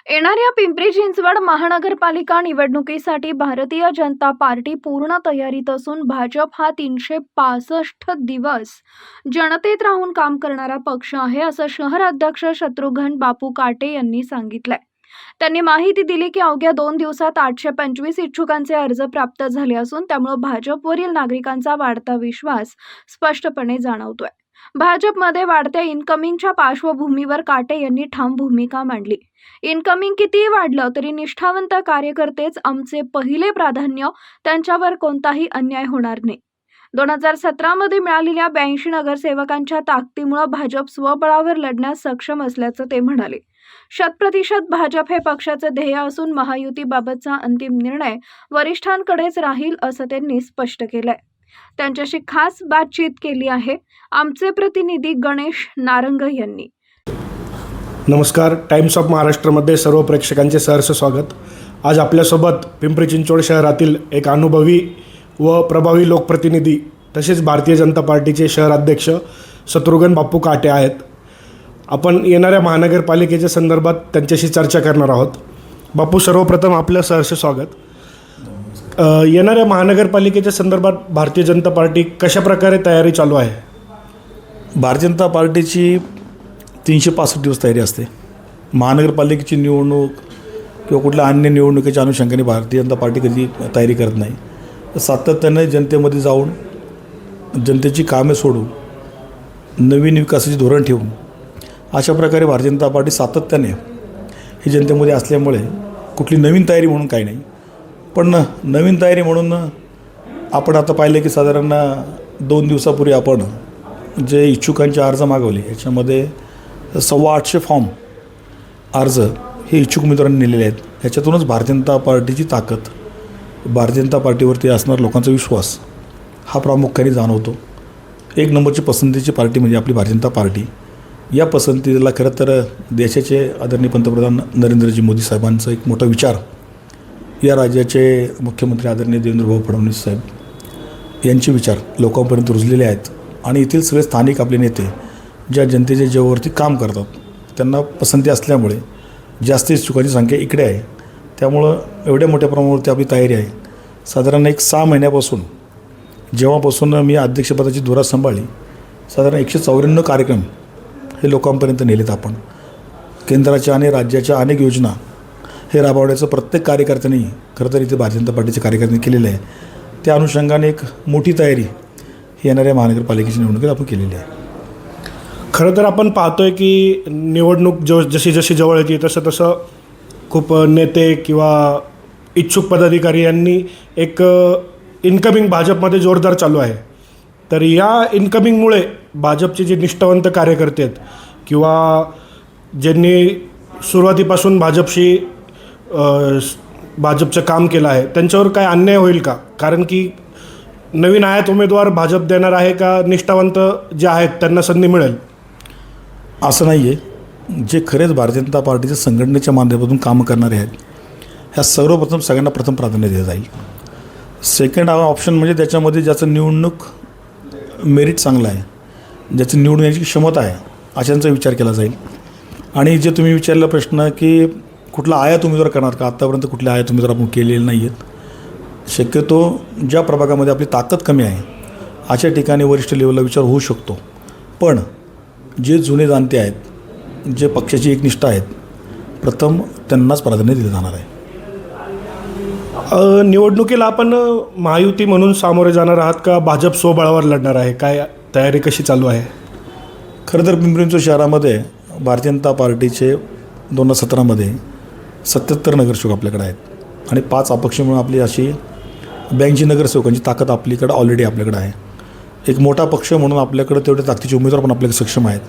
येणाऱ्या पिंपरी चिंचवड महानगरपालिका निवडणुकीसाठी भारतीय जनता पार्टी पूर्ण तयारीत असून भाजप हा 365 दिवस जनतेत राहून काम करणारा पक्ष आहे, असं शहर अध्यक्ष शत्रुघ्न बापू काटे यांनी सांगितलंय. त्यांनी माहिती दिली की अवघ्या 2 दिवसात 825 इच्छुकांचे अर्ज प्राप्त झाले असून त्यामुळे भाजपवरील नागरिकांचा वाढता विश्वास स्पष्टपणे जाणवतोय. भाजपमध्ये वाढत्या इनकमिंगच्या पार्श्वभूमीवर काटे यांनी ठाम भूमिका मांडली. इनकमिंग कितीही वाढलं तरी निष्ठावंत कार्यकर्तेच आमचे पहिले प्राधान्य, त्यांच्यावर कोणताही अन्याय होणार नाही. 2017 मध्ये मिळालेल्या 82 नगरसेवकांच्या ताकदीमुळे भाजप स्वबळावर लढण्यास सक्षम असल्याचं ते म्हणाले. 100% भाजप हे पक्षाचे ध्येय असून महायुतीबाबतचा अंतिम निर्णय वरिष्ठांकडेच राहील, असं त्यांनी स्पष्ट केलंय. त्यांच्याशी खास बातचीत केली आहे आमचे प्रतिनिधी गणेश नारंग यांनी. नमस्कार. टाइम्स ऑफ महाराष्ट्रमध्ये सर्व प्रेक्षकांचे सहर्ष स्वागत. आज आपल्यासोबत पिंपरी चिंचवड शहरातील एक अनुभवी व प्रभावी लोकप्रतिनिधी तसेच भारतीय जनता पार्टीचे शहर अध्यक्ष शत्रुघ्न बापू काटे आहेत. आपण येणाऱ्या महानगरपालिकेच्या संदर्भात त्यांच्याशी चर्चा करणार आहोत. बापू, सर्वप्रथम आपलं सहर्ष स्वागत. येणाऱ्या महानगरपालिकेच्या संदर्भात भारतीय जनता पार्टी कशा प्रकारे तयारी चालू आहे? भारतीय जनता पार्टीची 365 दिवस तयारी असते. महानगरपालिकेची निवडणूक किंवा कुठल्या अन्य निवडणुकीच्या अनुषंगाने भारतीय जनता पार्टी कधी तयारी करत नाही. सातत्याने जनतेमध्ये जाऊन जनतेची कामे सोडून नवीन विकासाची धोरण ठेवून अशा प्रकारे भारतीय जनता पार्टी सातत्याने ही जनतेमध्ये असल्यामुळे कुठली नवीन तयारी म्हणून काही नाही. पण नवीन तयारी म्हणून आपण आता पाहिलं की साधारण 2 दिवसापूर्वी आपण जे इच्छुकांचे अर्ज मागवले याच्यामध्ये 825 फॉर्म अर्ज हे इच्छुक उमेदवारांनी नेलेले आहेत. ह्याच्यातूनच भारतीय जनता पार्टीची ताकद, भारतीय जनता पार्टीवरती असणारा लोकांचा विश्वास हा प्रामुख्याने जाणवतो. 1 नंबरची पसंतीची पार्टी म्हणजे आपली भारतीय जनता पार्टी. या पसंतीला खरं तर देशाचे आदरणीय पंतप्रधान नरेंद्रजी मोदी साहेबांचा एक मोठा विचार, या राज्याचे मुख्यमंत्री आदरणीय देवेंद्रभाऊ फडणवीस साहेब यांचे विचार लोकांपर्यंत रुजलेले आहेत. आणि येथील सगळे स्थानिक आपले नेते ज्या जनतेच्या जीवावरती काम करतात त्यांना पसंती असल्यामुळे जास्त इच्छुकांची संख्या इकडे आहे. त्यामुळं एवढ्या मोठ्या प्रमाणावरती आपली तयारी आहे. साधारण 6 महिन्यापासून जेव्हापासून मी अध्यक्षपदाची धुरा सांभाळली, साधारण 194 कार्यक्रम हे लोकांपर्यंत नेलेत आपण. केंद्राच्या आणि राज्याच्या अनेक योजना हे राबवण्याचं प्रत्येक कार्यकर्त्यांनी खरं तर इथे भारतीय जनता पार्टीचे कार्यकर्त्यांनी केलेलं आहे. त्या अनुषंगाने एक मोठी तयारी येणाऱ्या महानगरपालिकेची निवडणुकीत आपण केलेली आहे. खरं तर आपण पाहतोय की निवडणूक जशी जशी जवळ येते तसं खूप नेते किंवा इच्छुक पदाधिकारी यांनी एक इन्कमिंग भाजपमध्ये जोरदार चालू आहे. तर या इन्कमिंगमुळे भाजपचे जे निष्ठावंत कार्यकर्ते आहेत किंवा ज्यांनी सुरुवातीपासून भाजपचं काम केलं आहे त्यांच्यावर काय अन्याय होईल का? कारण की नवीन आयात उमेदवार भाजप देणार आहे का निष्ठावंत जे आहेत त्यांना संधी मिळेल? असं नाही आहे. जे खरेच भारतीय जनता पार्टीच्या संघटनेच्या माध्यमातून कामं करणारे आहेत ह्या सर्वप्रथम सगळ्यांना प्रथम प्राधान्य दिलं जाईल. सेकंड ऑप्शन म्हणजे त्याच्यामध्ये ज्याचं निवडणूक मेरिट चांगलं आहे, ज्याची निवडून येण्याची क्षमता आहे अशांचा विचार केला जाईल. आणि जे तुम्ही विचारला प्रश्न की कुठला आयात उमेदवार करणार का, आत्तापर्यंत कुठले आयात उमेदवार आपण केलेले नाही आहेत. शक्यतो ज्या प्रभागामध्ये आपली ताकद कमी आहे अशा ठिकाणी वरिष्ठ लेवलला विचार होऊ शकतो. पण जे जुने जाणते आहेत, जे पक्षाची एकनिष्ठा आहेत, प्रथम त्यांनाच प्राधान्य दिलं जाणार आहे. निवडणुकीला आपण महायुती म्हणून सामोरे जाणार आहात का भाजप स्वबळावर लढणार आहे? काय तयारी कशी चालू आहे? खरं तर पिंपरी चिंचवड शहरामध्ये भारतीय जनता पार्टीचे 2017मध्ये 77 नगरसेवक आपल्याकडे आहेत आणि 5 अपक्ष म्हणून आपली अशी 82 नगरसेवकांची ताकद आपल्याकडे ऑलरेडी आपल्याकडे आहे. एक मोठा पक्ष म्हणून आपल्याकडे तेवढे ताकदीचे उमेदवार पण आपल्याकडे सक्षम आहेत.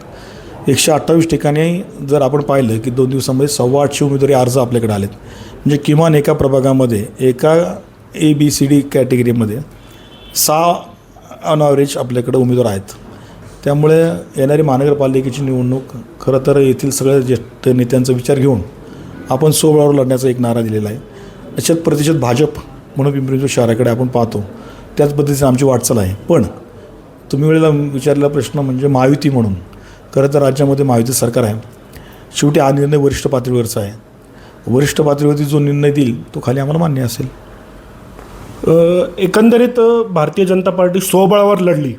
128 ठिकाणी जर आपण पाहिलं की 2 दिवसामध्ये 825 उमेदवारी अर्ज आपल्याकडे आलेत. म्हणजे किमान एका प्रभागामध्ये एका ABCD कॅटेगरीमध्ये 6 ऑन ॲव्हरेज आपल्याकडे उमेदवार आहेत. त्यामुळे येणारी महानगरपालिकेची निवडणूक खरं तर येथील सगळ्या ज्येष्ठ नेत्यांचा विचार घेऊन आपण स्वबळावर लढण्याचा एक नारा दिलेला आहे. 100% भाजप म्हणून पिंपरी चिंचवड शहराकडे आपण पाहतो. त्याच पद्धतीने आमची वाटचाल आहे. पण तुम्ही वेळेला विचारलेला प्रश्न म्हणजे महायुती म्हणून, खरं तर राज्यामध्ये महायुती सरकार आहे. शेवटी हा निर्णय वरिष्ठ पातळीवरचा आहे. वरिष्ठ पातळीवरती जो निर्णय देईल तो खाली आम्हाला मान्य असेल. एकंदरीत भारतीय जनता पार्टी स्वबळावर लढली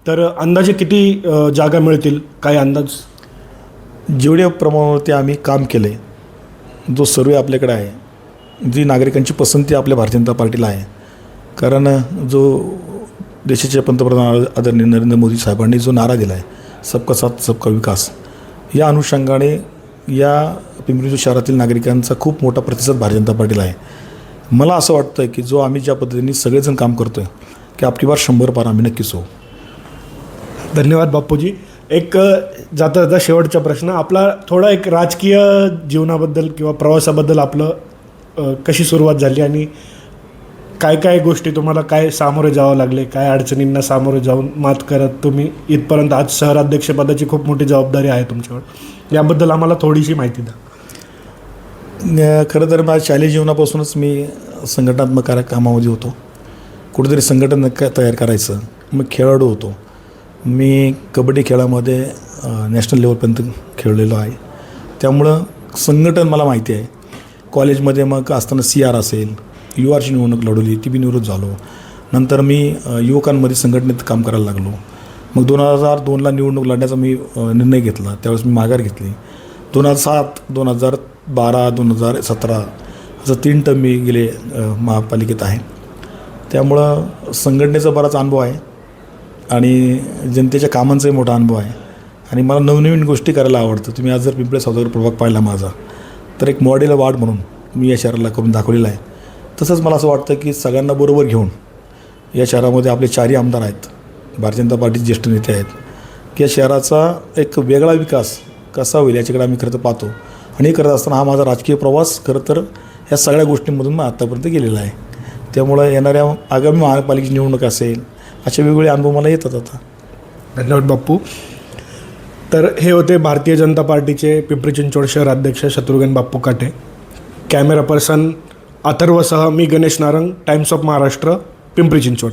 तर अंदाजे किती जागा मिळतील, काय अंदाज? जेवढ्या प्रमाणावरती आम्ही काम केलं आहे, जो सर्वे आपल्याकडे आहे, जी नागरिकांची पसंती आपल्या भारतीय जनता पार्टीला आहे, कारण जो देशाचे पंतप्रधान आदरणीय नरेंद्र मोदी साहेबांनी जो नारा दिला आहे, सबका साथ सबका विकास, या अनुषंगाने या पिंपरी चिंचवड शहरातील नागरिकांचा खूप मोठा प्रतिसाद भारतीय जनता पार्टीला आहे. मला असं वाटतं की जो आम्ही ज्या पद्धतीने सगळेजण काम करतो आहे की आपली बार 100 पार आम्ही नक्कीच होऊ. धन्यवाद बापूजी. एक जाता जाता शेवटचा प्रश्न आपला, थोडा एक राजकीय जीवनाबद्दल किंवा प्रवासाबद्दल आपलं कशी सुरुवात झाली आणि काय काय गोष्टी तुम्हाला काय सामोरे जावं लागले, काय अडचणींना सामोरे जाऊन मात करत तुम्ही इथपर्यंत आज शहराध्यक्षपदाची खूप मोठी जबाबदारी आहे तुमच्यावर, याबद्दल आम्हाला थोडीशी माहिती द्या. खरं तर माझ्या शालेय जीवनापासूनच मी संघटनात्मक कामामध्ये होतो. कुठेतरी संघटन तयार करायचं. मग खेळाडू होतो. मी कबड्डी खेळामध्ये नॅशनल लेवलपर्यंत खेळलेलो आहे. त्यामुळं संघटन मला माहिती आहे. कॉलेजमध्ये मग असताना CR असेल, URची निवडणूक लढवली, ती बी निवृत्त झालो. नंतर मी युवकांमध्ये संघटनेत काम करायला लागलो. मग 2002ला निवडणूक लढण्याचा मी निर्णय घेतला. त्यावेळेस मी माघार घेतली. 2007, 2012, 2017 असं 3 टर्म मी गेले महापालिकेत आहे. त्यामुळं संघटनेचा बराच अनुभव आहे आणि जनतेच्या कामांचाही मोठा अनुभव आहे आणि मला नवनवीन गोष्टी करायला आवडतं. तुम्ही आज जर पिंपळे सौदागर प्रभाग पाहिला माझा, तर एक मॉडेल वार्ड म्हणून मी या शहराला करून दाखवलेला आहे. तसंच मला असं वाटतं की सगळ्यांना बरोबर घेऊन या शहरामध्ये आपले 4ही आमदार आहेत, भारतीय जनता पार्टीचे ज्येष्ठ नेते आहेत, की या शहराचा एक वेगळा विकास कसा होईल याच्याकडे आम्ही खरं तर पाहतो. आणि हे करत असताना हा माझा राजकीय प्रवास खरं तर ह्या सगळ्या गोष्टींमधून मी आत्तापर्यंत गेलेला आहे. त्यामुळं येणाऱ्या आगामी महानगरपालिकेची निवडणूक असेल, असे वेगवेगळे अनुभव मला येतात आता. धन्यवाद बाप्पू. तर हे होते भारतीय जनता पार्टीचे पिंपरी चिंचवड शहर अध्यक्ष शत्रुघ्न बाप्पू काटे. कॅमेरा पर्सन अथर्वसह मी गणेश नारंग, टाइम्स ऑफ महाराष्ट्र, पिंपरी चिंचवड.